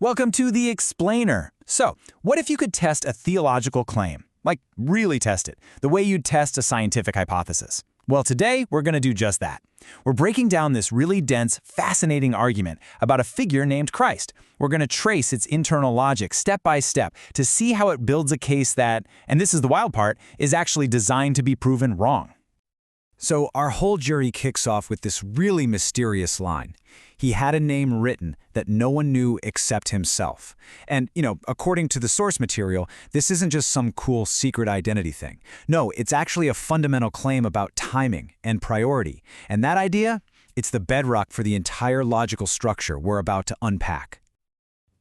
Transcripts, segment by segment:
Welcome to The Explainer. So, what if you could test a theological claim? Like, really test it, the way you'd test a scientific hypothesis. Well, today, we're going to do just that. We're breaking down this really dense, fascinating argument about a figure named Christ. We're going to trace its internal logic step by step to see how it builds a case that, and this is the wild part, is actually designed to be proven wrong. So our whole jury kicks off with this really mysterious line. He had a name written that no one knew except himself. And, according to the source material, this isn't just some cool secret identity thing. No, it's actually a fundamental claim about timing and priority. And that idea, it's the bedrock for the entire logical structure we're about to unpack.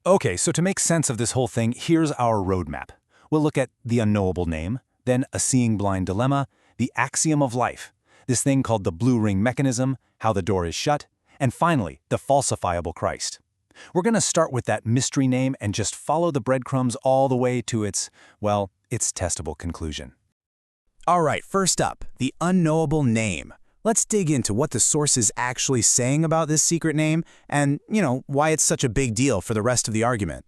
Okay, so to make sense of this whole thing, here's our roadmap. We'll look at the unknowable name, then a seeing blind dilemma, the axiom of life, this thing called the blue ring mechanism, how the door is shut, and finally, the falsifiable Christ. We're going to start with that mystery name and just follow the breadcrumbs all the way to its testable conclusion. All right, first up, the unknowable name. Let's dig into what the source is actually saying about this secret name and, why it's such a big deal for the rest of the argument.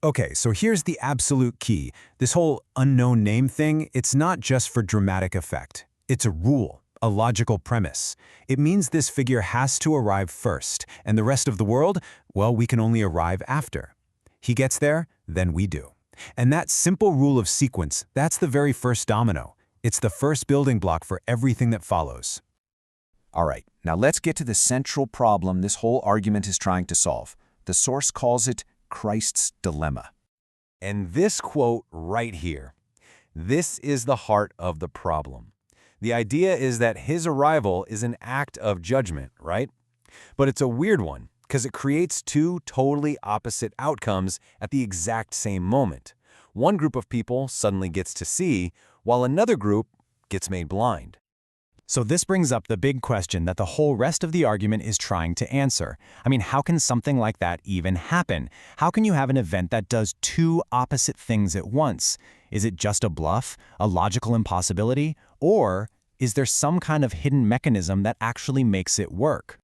Okay, so here's the absolute key. This whole unknown name thing, it's not just for dramatic effect. It's a rule, a logical premise. It means this figure has to arrive first, and the rest of the world, well, we can only arrive after. He gets there, then we do. And that simple rule of sequence, that's the very first domino. It's the first building block for everything that follows. All right, now let's get to the central problem this whole argument is trying to solve. The source calls it Christ's dilemma. And this quote right here, this is the heart of the problem. The idea is that his arrival is an act of judgment, right? But it's a weird one, because it creates two totally opposite outcomes at the exact same moment. One group of people suddenly gets to see, while another group gets made blind. So this brings up the big question that the whole rest of the argument is trying to answer. I mean, how can something like that even happen? How can you have an event that does two opposite things at once? Is it just a bluff, a logical impossibility, or is there some kind of hidden mechanism that actually makes it work?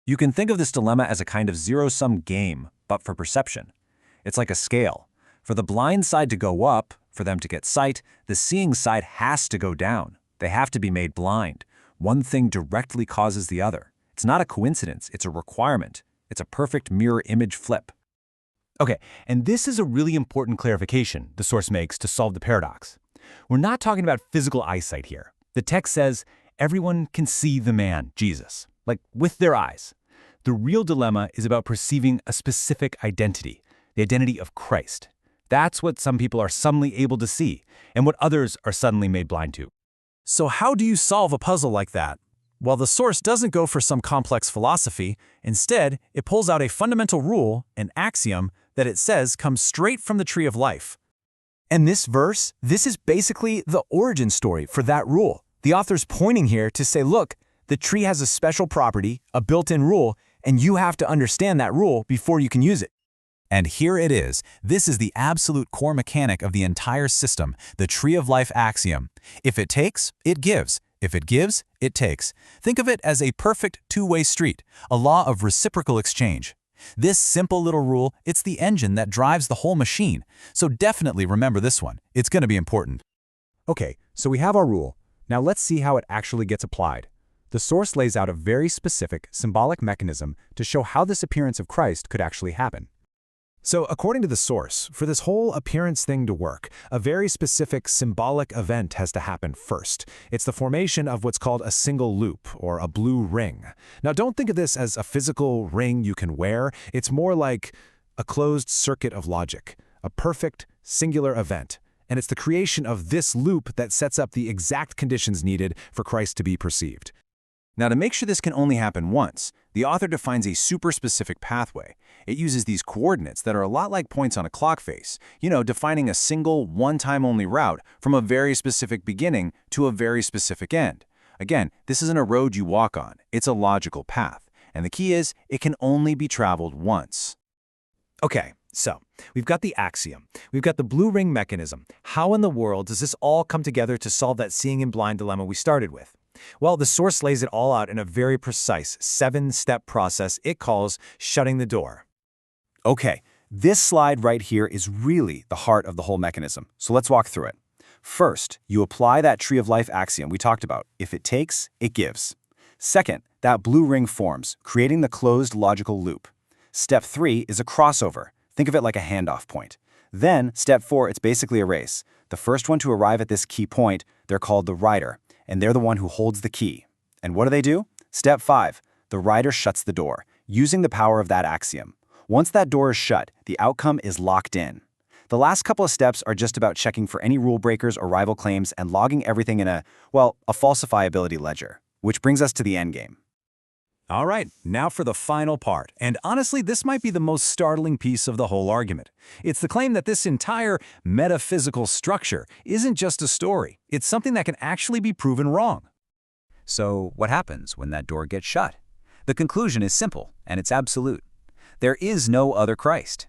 You can think of this dilemma as a kind of zero-sum game, but for perception. It's like a scale. For the blind side to go up, for them to get sight, the seeing side has to go down. They have to be made blind. One thing directly causes the other. It's not a coincidence, it's a requirement. It's a perfect mirror image flip. Okay, and this is a really important clarification the source makes to solve the paradox. We're not talking about physical eyesight here. The text says everyone can see the man, Jesus, like with their eyes. The real dilemma is about perceiving a specific identity, the identity of Christ. That's what some people are suddenly able to see, and what others are suddenly made blind to. So how do you solve a puzzle like that? Well, the source doesn't go for some complex philosophy. Instead, it pulls out a fundamental rule, an axiom, that it says comes straight from the tree of life. And this verse, this is basically the origin story for that rule. The author's pointing here to say, look, the tree has a special property, a built-in rule, and you have to understand that rule before you can use it. And here it is. This is the absolute core mechanic of the entire system, the tree of life axiom. If it takes, it gives. If it gives, it takes. Think of it as a perfect two-way street, a law of reciprocal exchange. This simple little rule, it's the engine that drives the whole machine. So definitely remember this one. It's going to be important. Okay, so we have our rule. Now let's see how it actually gets applied. The source lays out a very specific, symbolic mechanism to show how this appearance of Christ could actually happen. So according to the source, for this whole appearance thing to work, a very specific symbolic event has to happen first. It's the formation of what's called a single loop, or a blue ring. Now don't think of this as a physical ring you can wear. It's more like a closed circuit of logic, a perfect, singular event. And it's the creation of this loop that sets up the exact conditions needed for Christ to be perceived. Now, to make sure this can only happen once, the author defines a super specific pathway. It uses these coordinates that are a lot like points on a clock face, defining a single, one-time only route from a very specific beginning to a very specific end. Again, this isn't a road you walk on, it's a logical path. And the key is, it can only be traveled once. Okay, so we've got the axiom, we've got the blue ring mechanism. How in the world does this all come together to solve that seeing in blind dilemma we started with? Well, the source lays it all out in a very precise 7-step process it calls shutting the door. Okay, This slide right here is really the heart of the whole mechanism, so let's walk through it. First, you apply that tree of life axiom we talked about. If it takes, it gives. Second, that blue ring forms, creating the closed logical loop. Step 3 is a crossover. Think of it like a handoff point. Then, step 4, it's basically a race. The first one to arrive at this key point, they're called the rider, and they're the one who holds the key. And what do? Step 5, the rider shuts the door, using the power of that axiom. Once that door is shut, the outcome is locked in. The last couple of steps are just about checking for any rule breakers or rival claims and logging everything in a falsifiability ledger, which brings us to the endgame. All right, now for the final part. And honestly, this might be the most startling piece of the whole argument. It's the claim that this entire metaphysical structure isn't just a story. It's something that can actually be proven wrong. So what happens when that door gets shut? The conclusion is simple, and it's absolute. There is no other Christ.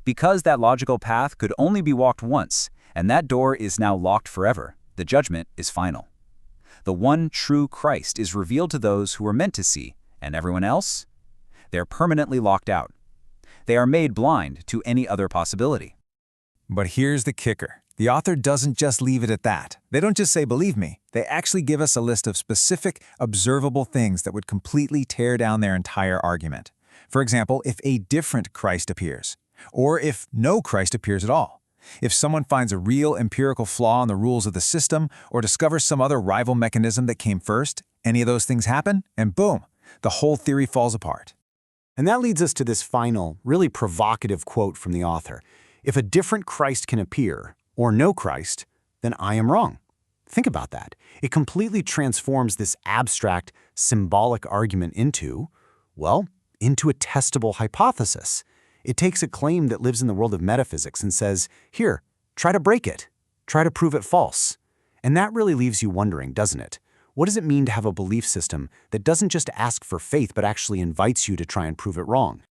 Because that logical path could only be walked once, and that door is now locked forever, the judgment is final. The one true Christ is revealed to those who are meant to see, and everyone else? They're permanently locked out. They are made blind to any other possibility. But here's the kicker. The author doesn't just leave it at that. They don't just say, believe me. They actually give us a list of specific, observable things that would completely tear down their entire argument. For example, if a different Christ appears, or if no Christ appears at all. If someone finds a real empirical flaw in the rules of the system, or discovers some other rival mechanism that came first, any of those things happen, and boom, the whole theory falls apart. And that leads us to this final, really provocative quote from the author. If a different Christ can appear, or no Christ, then I am wrong. Think about that. It completely transforms this abstract, symbolic argument into a testable hypothesis. It takes a claim that lives in the world of metaphysics and says, here, try to break it. Try to prove it false. And that really leaves you wondering, doesn't it? What does it mean to have a belief system that doesn't just ask for faith but actually invites you to try and prove it wrong?